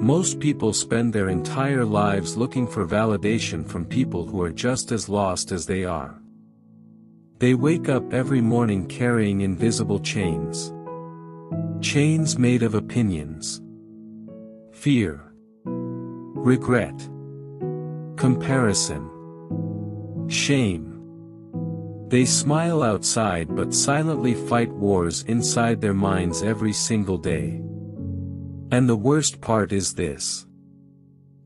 Most people spend their entire lives looking for validation from people who are just as lost as they are. They wake up every morning carrying invisible chains. Chains made of opinions, fear, regret, comparison, shame. They smile outside but silently fight wars inside their minds every single day. And the worst part is this: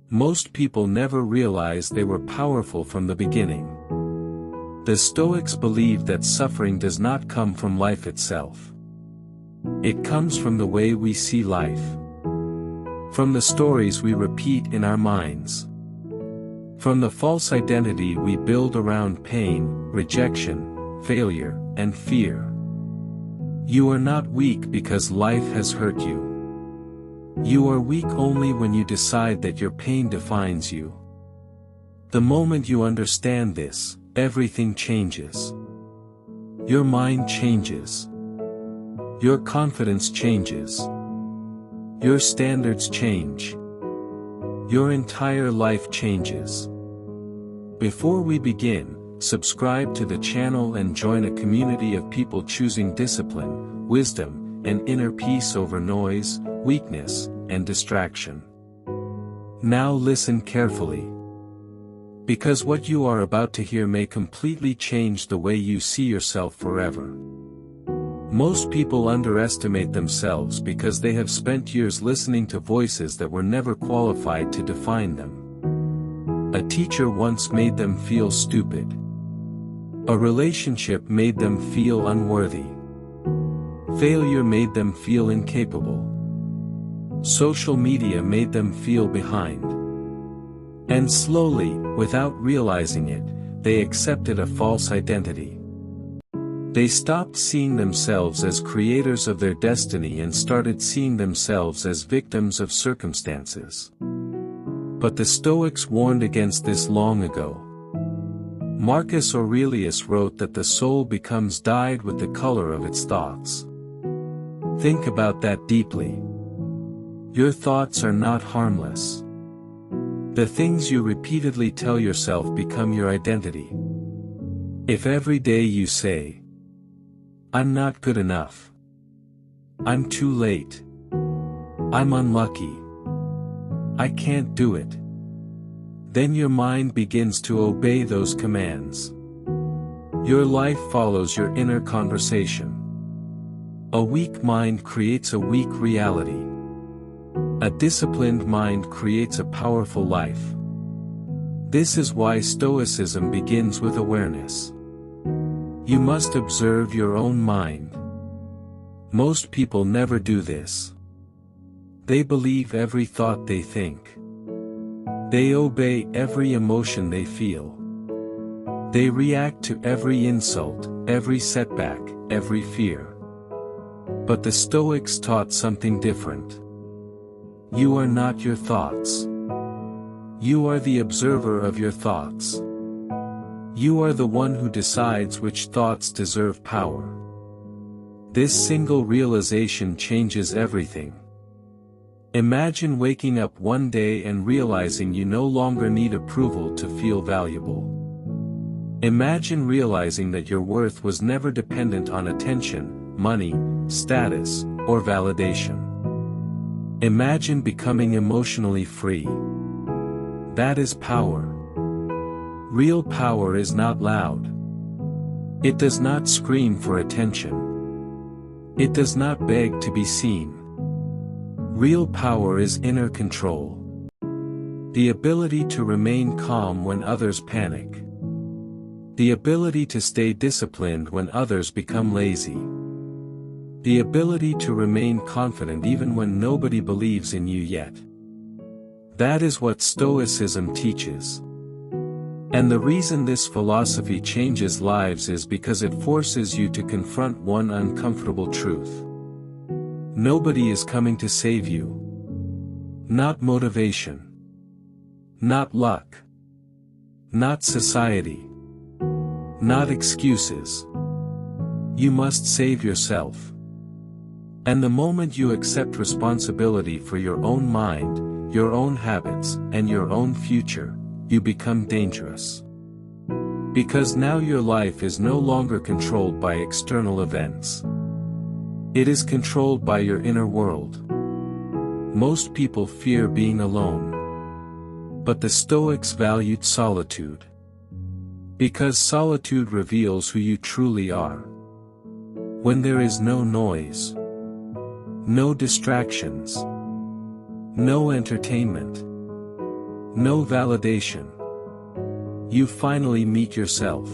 most people never realize they were powerful from the beginning. The Stoics believe that suffering does not come from life itself. It comes from the way we see life. From the stories we repeat in our minds. From the false identity we build around pain, rejection, failure, and fear. You are not weak because life has hurt you. You are weak only when you decide that your pain defines you. The moment you understand this, everything changes. Your mind changes. Your confidence changes. Your standards change. Your entire life changes. Before we begin, subscribe to the channel and join a community of people choosing discipline, wisdom, and inner peace over noise, weakness, and distraction. Now listen carefully. Because what you are about to hear may completely change the way you see yourself forever. Most people underestimate themselves because they have spent years listening to voices that were never qualified to define them. A teacher once made them feel stupid. A relationship made them feel unworthy. Failure made them feel incapable. Social media made them feel behind. And slowly, without realizing it, they accepted a false identity. They stopped seeing themselves as creators of their destiny and started seeing themselves as victims of circumstances. But the Stoics warned against this long ago. Marcus Aurelius wrote that the soul becomes dyed with the color of its thoughts. Think about that deeply. Your thoughts are not harmless. The things you repeatedly tell yourself become your identity. If every day you say, "I'm not good enough. I'm too late. I'm unlucky. I can't do it," then your mind begins to obey those commands. Your life follows your inner conversation. A weak mind creates a weak reality. A disciplined mind creates a powerful life. This is why Stoicism begins with awareness. You must observe your own mind. Most people never do this. They believe every thought they think. They obey every emotion they feel. They react to every insult, every setback, every fear. But the Stoics taught something different. You are not your thoughts. You are the observer of your thoughts. You are the one who decides which thoughts deserve power. This single realization changes everything. Imagine waking up one day and realizing you no longer need approval to feel valuable. Imagine realizing that your worth was never dependent on attention, money, status, or validation. Imagine becoming emotionally free. That is power. Real power is not loud. It does not scream for attention. It does not beg to be seen. Real power is inner control. The ability to remain calm when others panic. The ability to stay disciplined when others become lazy. The ability to remain confident even when nobody believes in you yet. That is what Stoicism teaches. And the reason this philosophy changes lives is because it forces you to confront one uncomfortable truth. Nobody is coming to save you. Not motivation. Not luck. Not society. Not excuses. You must save yourself. And the moment you accept responsibility for your own mind, your own habits, and your own future, you become dangerous. Because now your life is no longer controlled by external events. It is controlled by your inner world. Most people fear being alone. But the Stoics valued solitude. Because solitude reveals who you truly are. When there is no noise, no distractions, no entertainment, no validation, you finally meet yourself.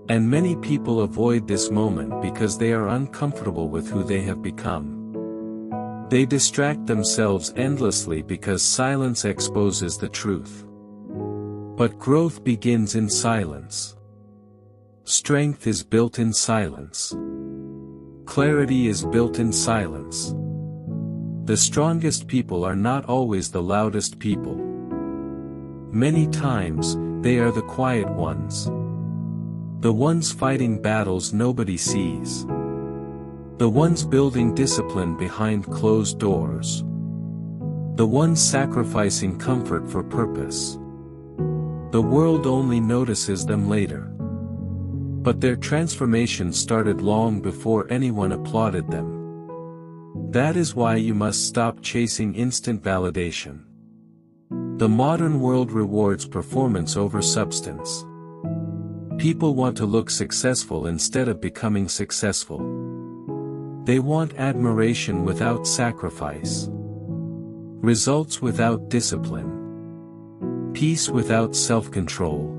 And many people avoid this moment because they are uncomfortable with who they have become. They distract themselves endlessly because silence exposes the truth. But growth begins in silence. Strength is built in silence. Clarity is built in silence. The strongest people are not always the loudest people. Many times, they are the quiet ones. The ones fighting battles nobody sees. The ones building discipline behind closed doors. The ones sacrificing comfort for purpose. The world only notices them later. But their transformation started long before anyone applauded them. That is why you must stop chasing instant validation. The modern world rewards performance over substance. People want to look successful instead of becoming successful. They want admiration without sacrifice. Results without discipline. Peace without self-control.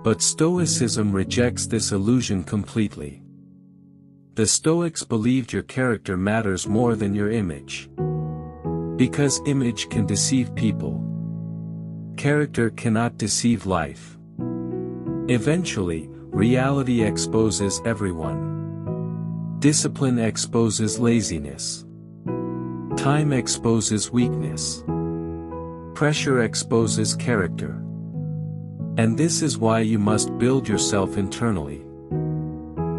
But Stoicism rejects this illusion completely. The Stoics believed your character matters more than your image. Because image can deceive people. Character cannot deceive life. Eventually, reality exposes everyone. Discipline exposes laziness. Time exposes weakness. Pressure exposes character. And this is why you must build yourself internally.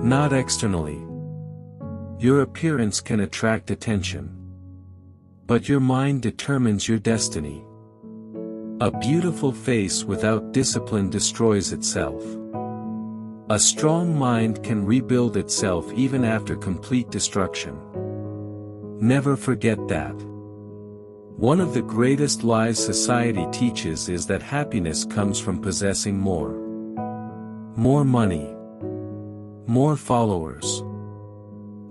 Not externally. Your appearance can attract attention. But your mind determines your destiny. A beautiful face without discipline destroys itself. A strong mind can rebuild itself even after complete destruction. Never forget that. One of the greatest lies society teaches is that happiness comes from possessing more. More money. More followers.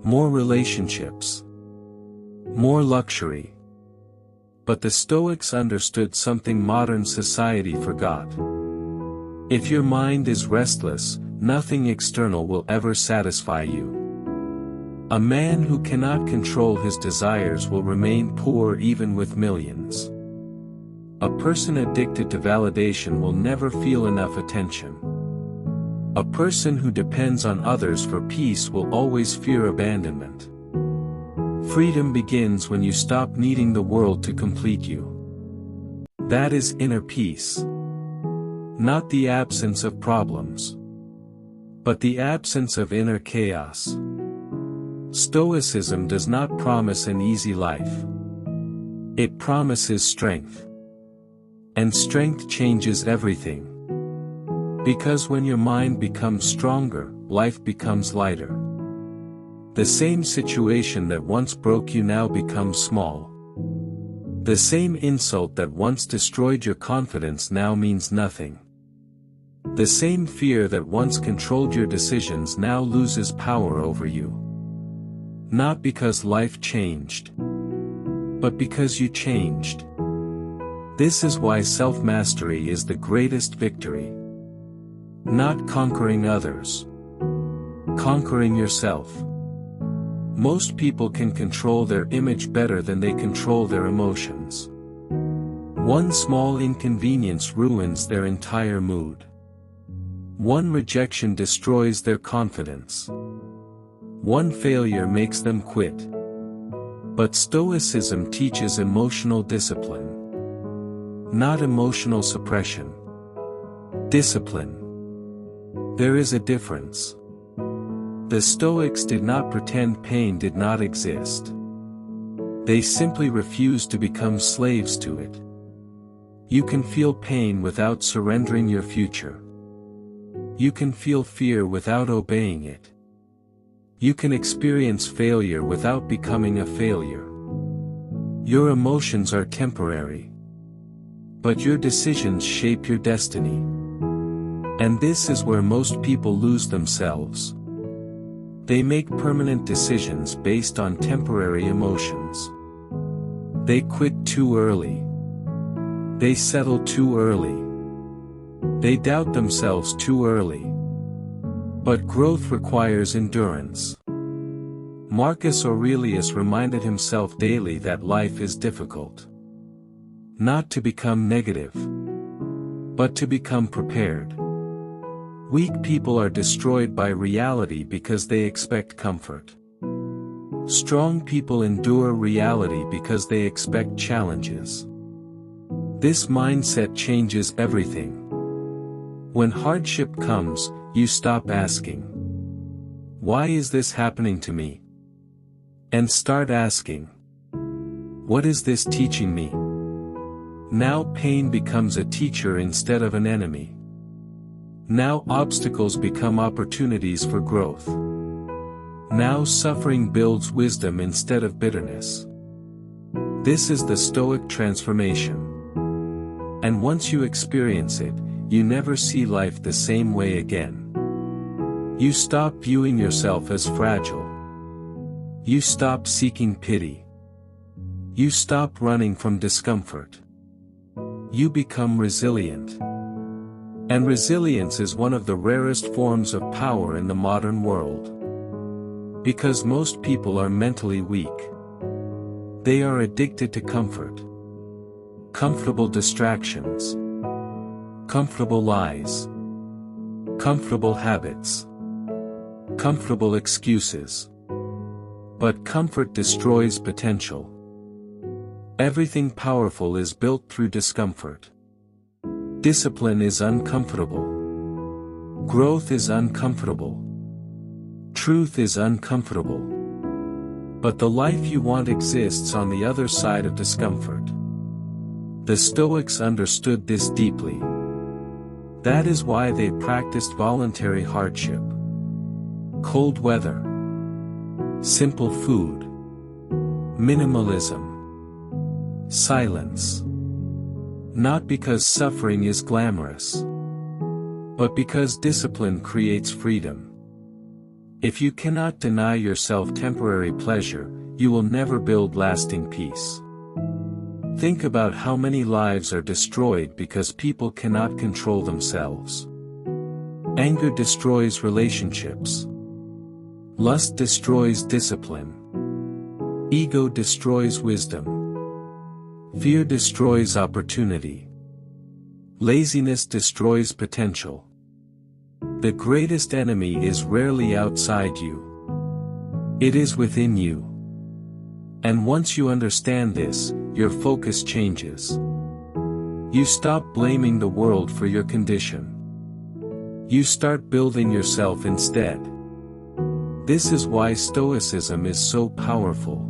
More relationships. More luxury. But the Stoics understood something modern society forgot. If your mind is restless, nothing external will ever satisfy you. A man who cannot control his desires will remain poor even with millions. A person addicted to validation will never feel enough attention. A person who depends on others for peace will always fear abandonment. Freedom begins when you stop needing the world to complete you. That is inner peace. Not the absence of problems. But the absence of inner chaos. Stoicism does not promise an easy life. It promises strength. And strength changes everything. Because when your mind becomes stronger, life becomes lighter. The same situation that once broke you now becomes small. The same insult that once destroyed your confidence now means nothing. The same fear that once controlled your decisions now loses power over you. Not because life changed, but because you changed. This is why self-mastery is the greatest victory. Not conquering others. Conquering yourself. Most people can control their image better than they control their emotions. One small inconvenience ruins their entire mood. One rejection destroys their confidence. One failure makes them quit. But Stoicism teaches emotional discipline. Not emotional suppression. Discipline. There is a difference. The Stoics did not pretend pain did not exist. They simply refuse to become slaves to it. You can feel pain without surrendering your future. You can feel fear without obeying it. You can experience failure without becoming a failure. Your emotions are temporary. But your decisions shape your destiny. And this is where most people lose themselves. They make permanent decisions based on temporary emotions. They quit too early. They settle too early. They doubt themselves too early. But growth requires endurance. Marcus Aurelius reminded himself daily that life is difficult. Not to become negative, but to become prepared. Weak people are destroyed by reality because they expect comfort. Strong people endure reality because they expect challenges. This mindset changes everything. When hardship comes, you stop asking, "Why is this happening to me?" and start asking, "What is this teaching me?" Now pain becomes a teacher instead of an enemy. Now obstacles become opportunities for growth. Now suffering builds wisdom instead of bitterness. This is the Stoic transformation. And once you experience it, you never see life the same way again. You stop viewing yourself as fragile. You stop seeking pity. You stop running from discomfort. You become resilient. And resilience is one of the rarest forms of power in the modern world. Because most people are mentally weak. They are addicted to comfort. Comfortable distractions. Comfortable lies. Comfortable habits. Comfortable excuses. But comfort destroys potential. Everything powerful is built through discomfort. Discipline is uncomfortable. Growth is uncomfortable. Truth is uncomfortable. But the life you want exists on the other side of discomfort. The Stoics understood this deeply. That is why they practiced voluntary hardship. Cold weather. Simple food. Minimalism. Silence. Not because suffering is glamorous, but because discipline creates freedom. If you cannot deny yourself temporary pleasure, you will never build lasting peace. Think about how many lives are destroyed because people cannot control themselves. Anger destroys relationships. Lust destroys discipline. Ego destroys wisdom. Fear destroys opportunity. Laziness destroys potential. The greatest enemy is rarely outside you. It is within you. And once you understand this, your focus changes. You stop blaming the world for your condition. You start building yourself instead. This is why Stoicism is so powerful.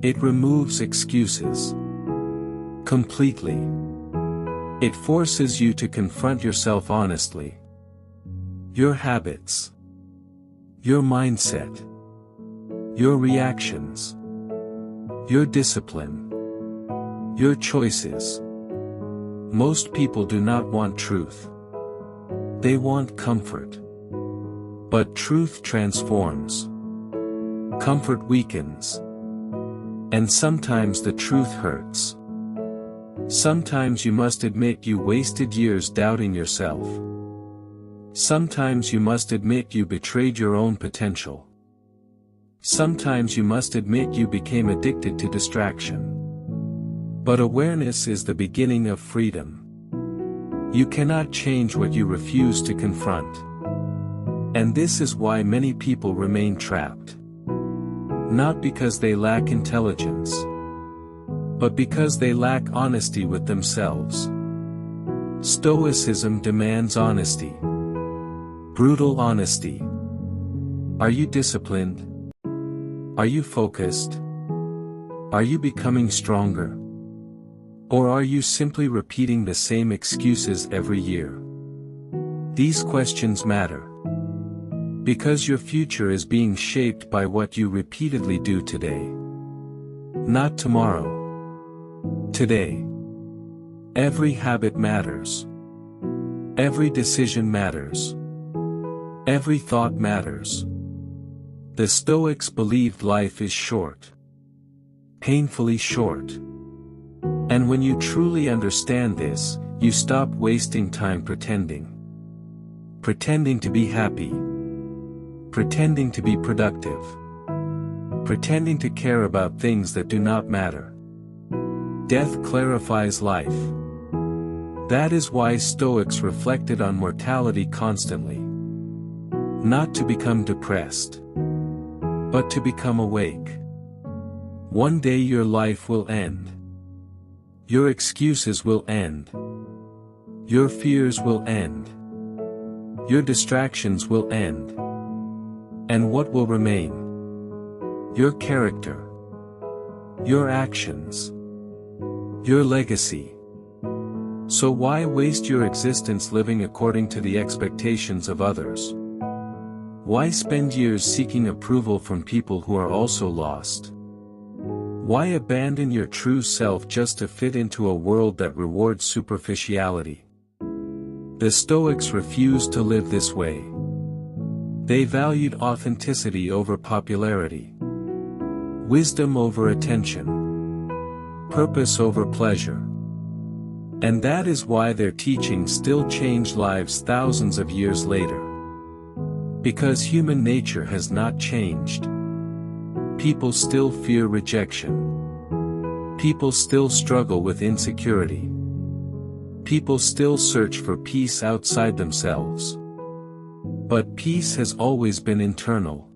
It removes excuses. Completely. It forces you to confront yourself honestly. Your habits. Your mindset. Your reactions. Your discipline. Your choices. Most people do not want truth. They want comfort. But truth transforms. Comfort weakens. And sometimes the truth hurts. Sometimes you must admit you wasted years doubting yourself. Sometimes you must admit you betrayed your own potential. Sometimes you must admit you became addicted to distraction. But awareness is the beginning of freedom. You cannot change what you refuse to confront. And this is why many people remain trapped. Not because they lack intelligence, but because they lack honesty with themselves. Stoicism demands honesty. Brutal honesty. Are you disciplined? Are you focused? Are you becoming stronger? Or are you simply repeating the same excuses every year? These questions matter. Because your future is being shaped by what you repeatedly do today. Not tomorrow. Today. Every habit matters. Every decision matters. Every thought matters. The Stoics believed life is short. Painfully short. And when you truly understand this, you stop wasting time pretending. Pretending to be happy. Pretending to be productive. Pretending to care about things that do not matter. Death clarifies life. That is why Stoics reflected on mortality constantly. Not to become depressed, but to become awake. One day your life will end. Your excuses will end. Your fears will end. Your distractions will end. And what will remain? Your character. Your actions. Your legacy. So why waste your existence living according to the expectations of others? Why spend years seeking approval from people who are also lost? Why abandon your true self just to fit into a world that rewards superficiality? The Stoics refused to live this way. They valued authenticity over popularity. Wisdom over attention. Purpose over pleasure. And that is why their teachings still change lives thousands of years later. Because human nature has not changed. People still fear rejection. People still struggle with insecurity. People still search for peace outside themselves. But peace has always been internal.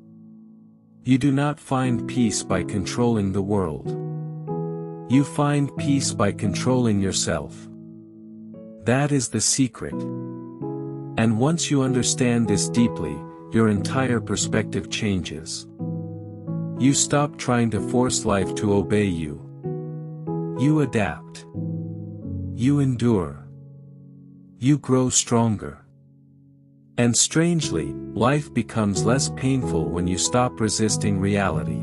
You do not find peace by controlling the world. You find peace by controlling yourself. That is the secret. And once you understand this deeply, your entire perspective changes. You stop trying to force life to obey you. You adapt. You endure. You grow stronger. And strangely, life becomes less painful when you stop resisting reality.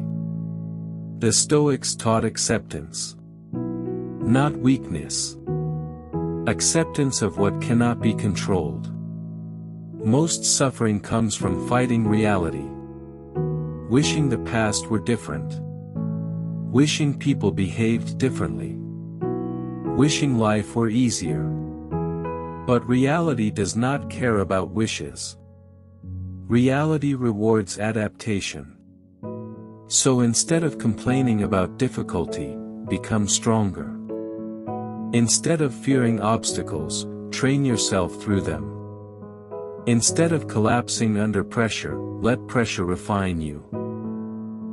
The Stoics taught acceptance. Not weakness. Acceptance of what cannot be controlled. Most suffering comes from fighting reality. Wishing the past were different. Wishing people behaved differently. Wishing life were easier. But reality does not care about wishes. Reality rewards adaptation. So instead of complaining about difficulty, become stronger. Instead of fearing obstacles, train yourself through them. Instead of collapsing under pressure, let pressure refine you.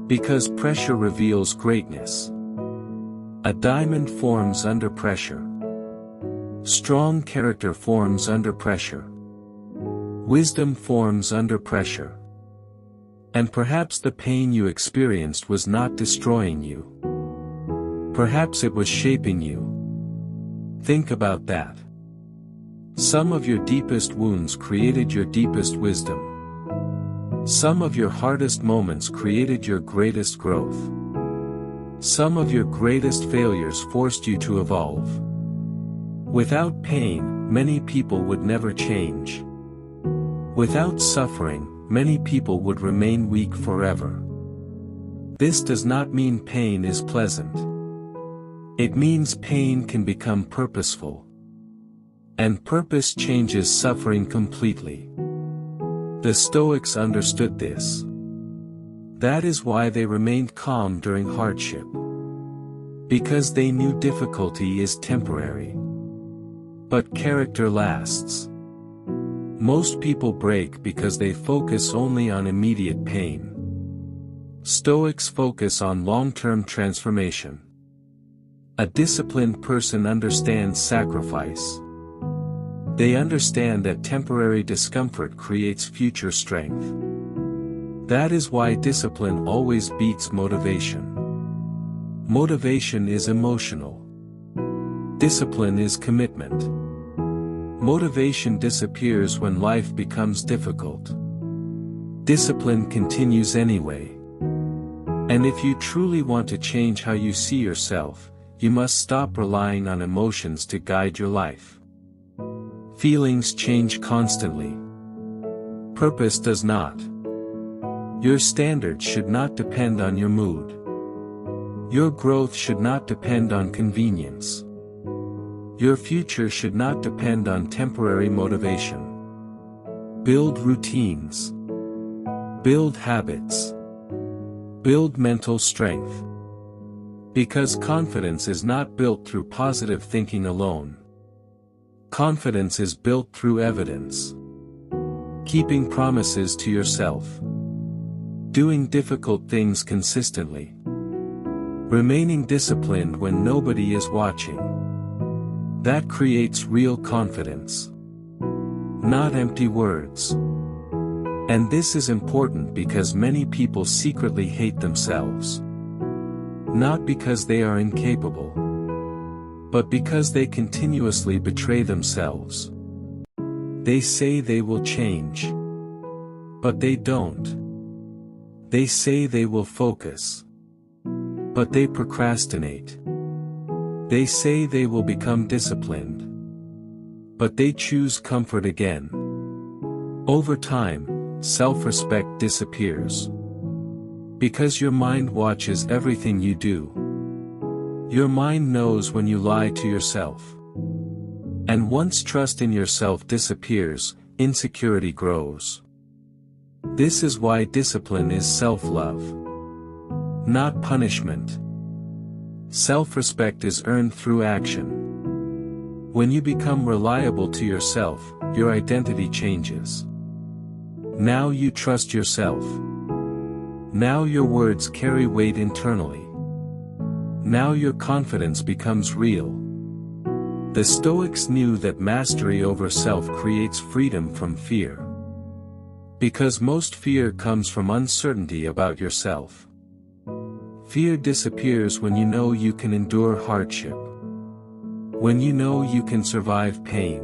Because pressure reveals greatness. A diamond forms under pressure. Strong character forms under pressure. Wisdom forms under pressure. And perhaps the pain you experienced was not destroying you. Perhaps it was shaping you. Think about that. Some of your deepest wounds created your deepest wisdom. Some of your hardest moments created your greatest growth. Some of your greatest failures forced you to evolve. Without pain, many people would never change. Without suffering, many people would remain weak forever. This does not mean pain is pleasant. It means pain can become purposeful. And purpose changes suffering completely. The Stoics understood this. That is why they remained calm during hardship. Because they knew difficulty is temporary. But character lasts. Most people break because they focus only on immediate pain. Stoics focus on long-term transformation. A disciplined person understands sacrifice. They understand that temporary discomfort creates future strength. That is why discipline always beats motivation. Motivation is emotional. Discipline is commitment. Motivation disappears when life becomes difficult. Discipline continues anyway. And if you truly want to change how you see yourself, you must stop relying on emotions to guide your life. Feelings change constantly. Purpose does not. Your standards should not depend on your mood. Your growth should not depend on convenience. Your future should not depend on temporary motivation. Build routines. Build habits. Build mental strength. Because confidence is not built through positive thinking alone. Confidence is built through evidence. Keeping promises to yourself. Doing difficult things consistently. Remaining disciplined when nobody is watching. That creates real confidence. Not empty words. And this is important because many people secretly hate themselves. Not because they are incapable, but because they continuously betray themselves. They say they will change, but they don't. They say they will focus, but they procrastinate. They say they will become disciplined, but they choose comfort again. Over time, self-respect disappears. Because your mind watches everything you do. Your mind knows when you lie to yourself. And once trust in yourself disappears, insecurity grows. This is why discipline is self-love, not punishment. Self-respect is earned through action. When you become reliable to yourself, your identity changes. Now you trust yourself. Now your words carry weight internally. Now your confidence becomes real. The Stoics knew that mastery over self creates freedom from fear. Because most fear comes from uncertainty about yourself. Fear disappears when you know you can endure hardship. When you know you can survive pain.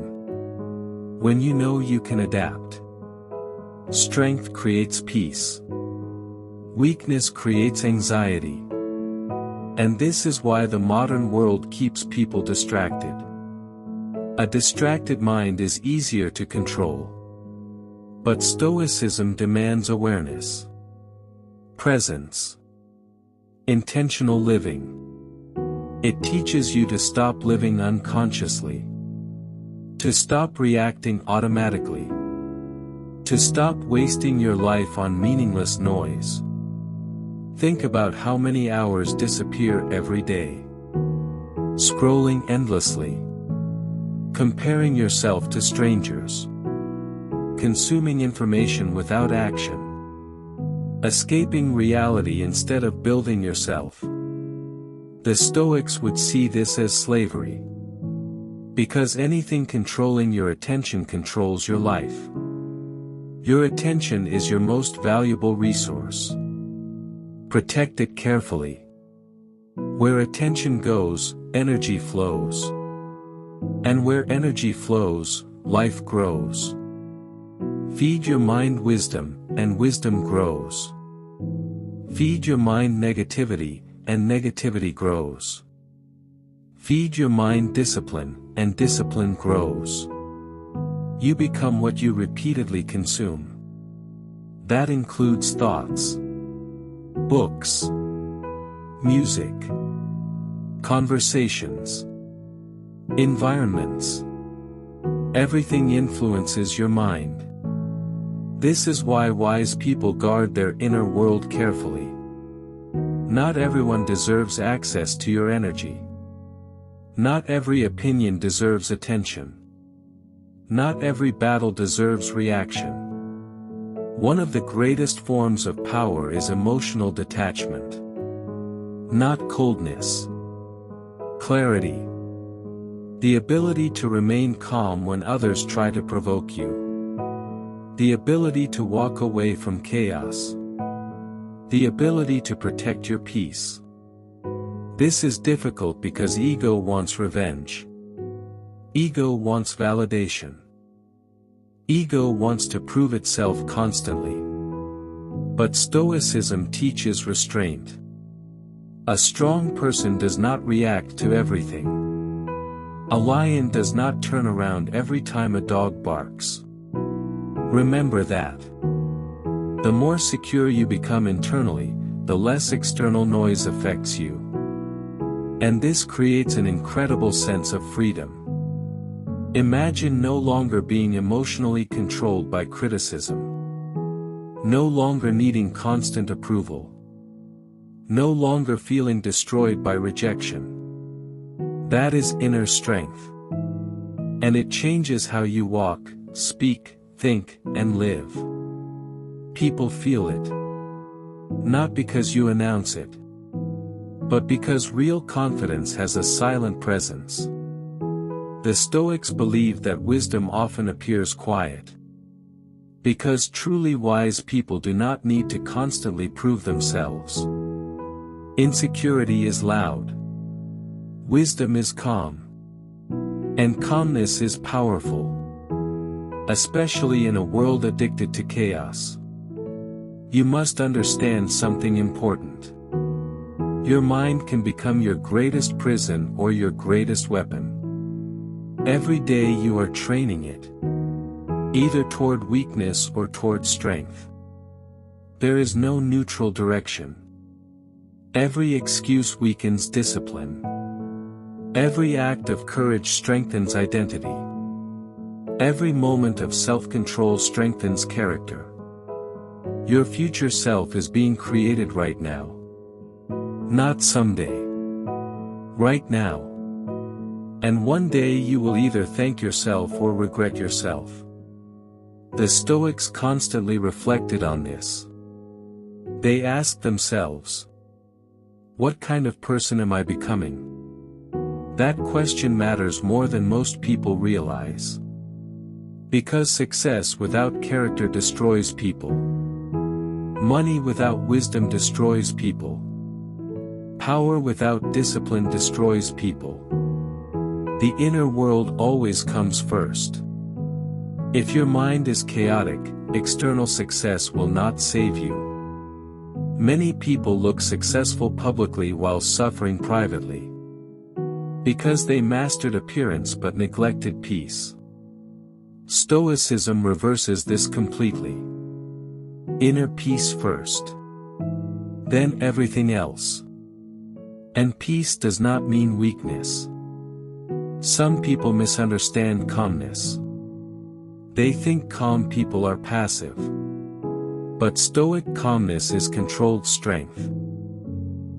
When you know you can adapt. Strength creates peace. Weakness creates anxiety. And this is why the modern world keeps people distracted. A distracted mind is easier to control. But Stoicism demands awareness. Presence. Intentional living. It teaches you to stop living unconsciously. To stop reacting automatically. To stop wasting your life on meaningless noise. Think about how many hours disappear every day. Scrolling endlessly. Comparing yourself to strangers. Consuming information without action. Escaping reality instead of building yourself. The Stoics would see this as slavery. Because anything controlling your attention controls your life. Your attention is your most valuable resource. Protect it carefully. Where attention goes, energy flows. And where energy flows, life grows. Feed your mind wisdom, and wisdom grows. Feed your mind negativity, and negativity grows. Feed your mind discipline, and discipline grows. You become what you repeatedly consume. That includes thoughts, books, music, conversations, environments. Everything influences your mind. This is why wise people guard their inner world carefully. Not everyone deserves access to your energy. Not every opinion deserves attention. Not every battle deserves reaction. One of the greatest forms of power is emotional detachment. Not coldness. Clarity. The ability to remain calm when others try to provoke you. The ability to walk away from chaos. The ability to protect your peace. This is difficult because ego wants revenge. Ego wants validation. Ego wants to prove itself constantly. But Stoicism teaches restraint. A strong person does not react to everything. A lion does not turn around every time a dog barks. Remember that. The more secure you become internally, the less external noise affects you. And this creates an incredible sense of freedom. Imagine no longer being emotionally controlled by criticism. No longer needing constant approval. No longer feeling destroyed by rejection. That is inner strength. And it changes how you walk, speak, think, and live. People feel it. Not because you announce it. But because real confidence has a silent presence. The Stoics believe that wisdom often appears quiet. Because truly wise people do not need to constantly prove themselves. Insecurity is loud. Wisdom is calm. And calmness is powerful. Especially in a world addicted to chaos. You must understand something important. Your mind can become your greatest prison or your greatest weapon. Every day you are training it. Either toward weakness or toward strength. There is no neutral direction. Every excuse weakens discipline. Every act of courage strengthens identity. Every moment of self-control strengthens character. Your future self is being created right now. Not someday. Right now. And one day you will either thank yourself or regret yourself. The Stoics constantly reflected on this. They asked themselves, what kind of person am I becoming? That question matters more than most people realize. Because success without character destroys people. Money without wisdom destroys people. Power without discipline destroys people. The inner world always comes first. If your mind is chaotic, external success will not save you. Many people look successful publicly while suffering privately. Because they mastered appearance but neglected peace. Stoicism reverses this completely. Inner peace first. Then everything else. And peace does not mean weakness. Some people misunderstand calmness. They think calm people are passive. But Stoic calmness is controlled strength.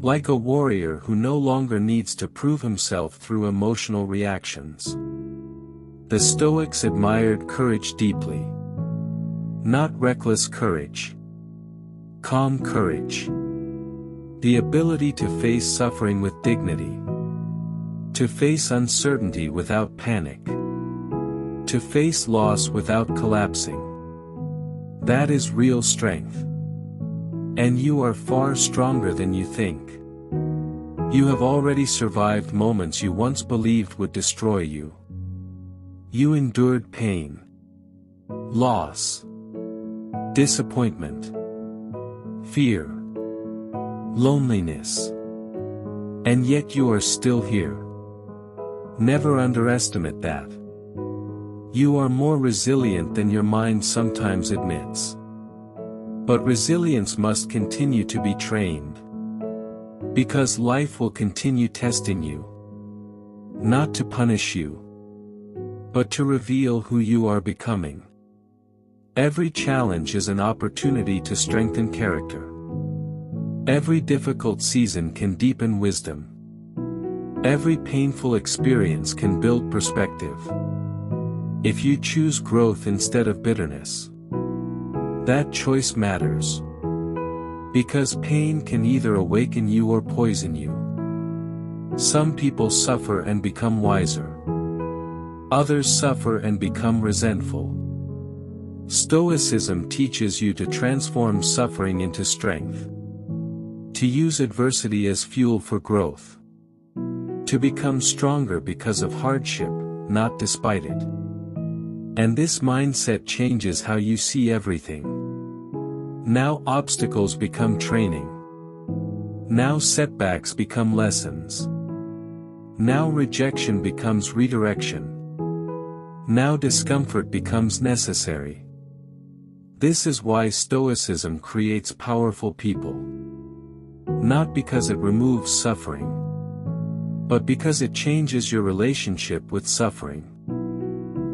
Like a warrior who no longer needs to prove himself through emotional reactions. The Stoics admired courage deeply. Not reckless courage. Calm courage. The ability to face suffering with dignity. To face uncertainty without panic. To face loss without collapsing. That is real strength. And you are far stronger than you think. You have already survived moments you once believed would destroy you. You endured pain. Loss. Disappointment. Fear. Loneliness. And yet you are still here. Never underestimate that. You are more resilient than your mind sometimes admits. But resilience must continue to be trained. Because life will continue testing you. Not to punish you. But to reveal who you are becoming. Every challenge is an opportunity to strengthen character. Every difficult season can deepen wisdom. Every painful experience can build perspective. If you choose growth instead of bitterness, that choice matters. Because pain can either awaken you or poison you. Some people suffer and become wiser. Others suffer and become resentful. Stoicism teaches you to transform suffering into strength. To use adversity as fuel for growth. To become stronger because of hardship, not despite it. And this mindset changes how you see everything. Now obstacles become training. Now setbacks become lessons. Now rejection becomes redirection. Now discomfort becomes necessary. This is why Stoicism creates powerful people. Not because it removes suffering, but because it changes your relationship with suffering.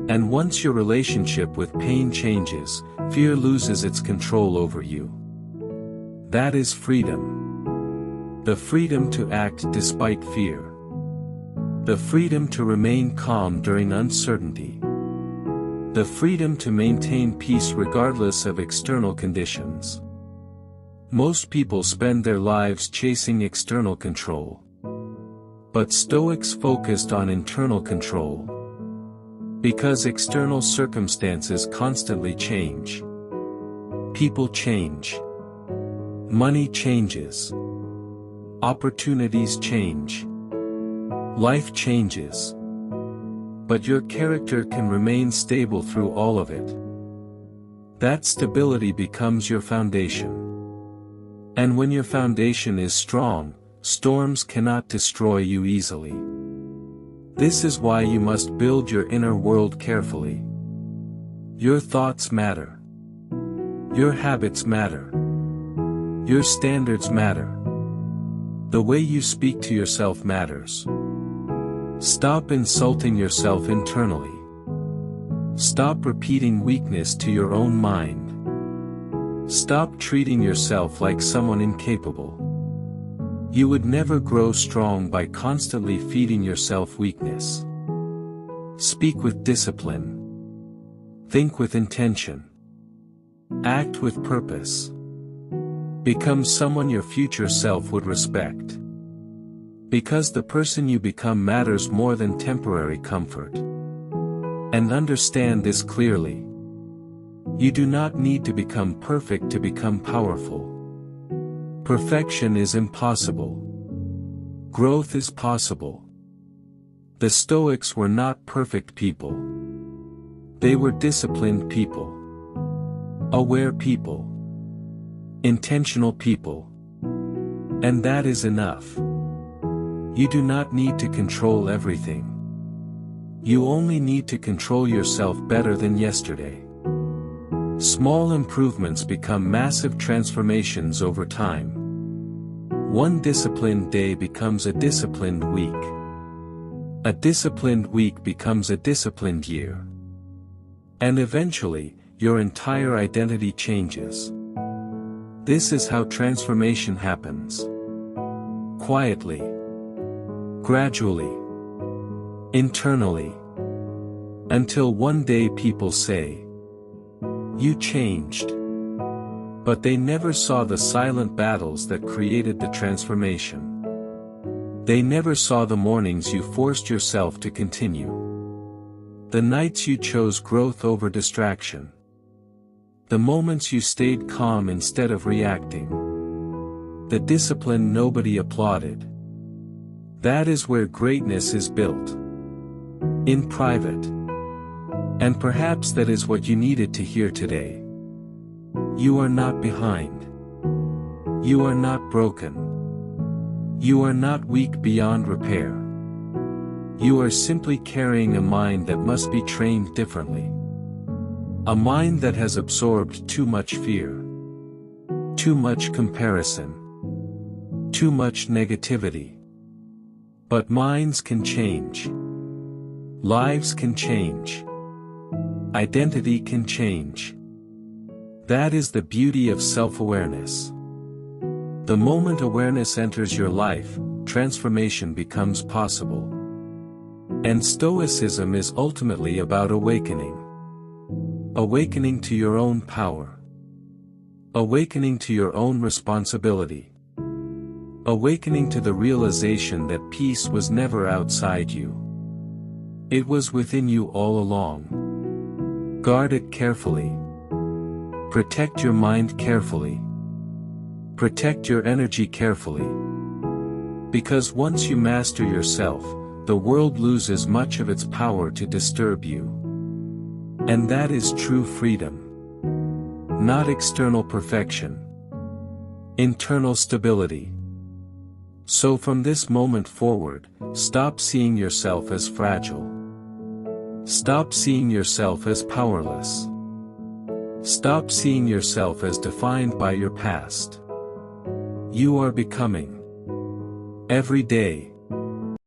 And once your relationship with pain changes, fear loses its control over you. That is freedom. The freedom to act despite fear. The freedom to remain calm during uncertainty. The freedom to maintain peace regardless of external conditions. Most people spend their lives chasing external control. But Stoics focused on internal control. Because external circumstances constantly change. People change. Money changes. Opportunities change. Life changes. But your character can remain stable through all of it. That stability becomes your foundation. And when your foundation is strong, storms cannot destroy you easily. This is why you must build your inner world carefully. Your thoughts matter. Your habits matter. Your standards matter. The way you speak to yourself matters. Stop insulting yourself internally. Stop repeating weakness to your own mind. Stop treating yourself like someone incapable. You would never grow strong by constantly feeding yourself weakness. Speak with discipline. Think with intention. Act with purpose. Become someone your future self would respect. Because the person you become matters more than temporary comfort. And understand this clearly. You do not need to become perfect to become powerful. Perfection is impossible. Growth is possible. The Stoics were not perfect people. They were disciplined people. Aware people. Intentional people. And that is enough. You do not need to control everything. You only need to control yourself better than yesterday. Small improvements become massive transformations over time. One disciplined day becomes a disciplined week. A disciplined week becomes a disciplined year. And eventually, your entire identity changes. This is how transformation happens. Quietly. Gradually. Internally. Until one day people say, "You changed." But they never saw the silent battles that created the transformation. They never saw the mornings you forced yourself to continue. The nights you chose growth over distraction. The moments you stayed calm instead of reacting. The discipline nobody applauded. That is where greatness is built. In private. And perhaps that is what you needed to hear today. You are not behind. You are not broken. You are not weak beyond repair. You are simply carrying a mind that must be trained differently. A mind that has absorbed too much fear. Too much comparison. Too much negativity. But minds can change. Lives can change. Identity can change. That is the beauty of self-awareness. The moment awareness enters your life, transformation becomes possible. And Stoicism is ultimately about awakening. Awakening to your own power. Awakening to your own responsibility. Awakening to the realization that peace was never outside you. It was within you all along. Guard it carefully. Protect your mind carefully. Protect your energy carefully. Because once you master yourself, the world loses much of its power to disturb you. And that is true freedom. Not external perfection. Internal stability. So from this moment forward, stop seeing yourself as fragile. Stop seeing yourself as powerless. Stop seeing yourself as defined by your past. You are becoming. Every day,